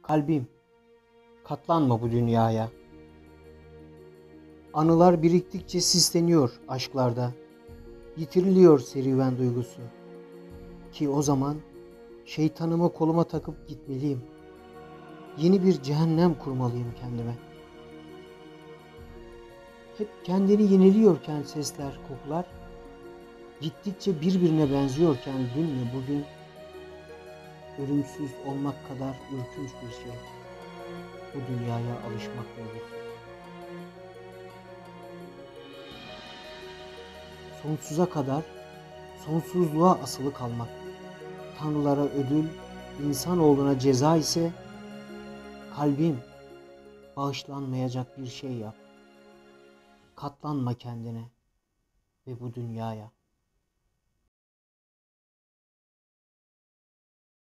Kalbim, katlanma bu dünyaya. Anılar biriktikçe sisleniyor aşklarda. Yitiriliyor serüven duygusu. Ki o zaman şeytanımı koluma takıp gitmeliyim. Yeni bir cehennem kurmalıyım kendime. Hep kendini yeniliyorken sesler, kokular, gittikçe birbirine benziyorken dünle bugün, ölümsüz olmak kadar ürkünç bir şey. Bu dünyaya alışmak duygusu. Sonsuza kadar, sonsuzluğa asılı kalmak. Tanrılara ödül, insanoğluna ceza ise kalbim, bağışlanmayacak bir şey yap. Katlanma kendine ve bu dünyaya.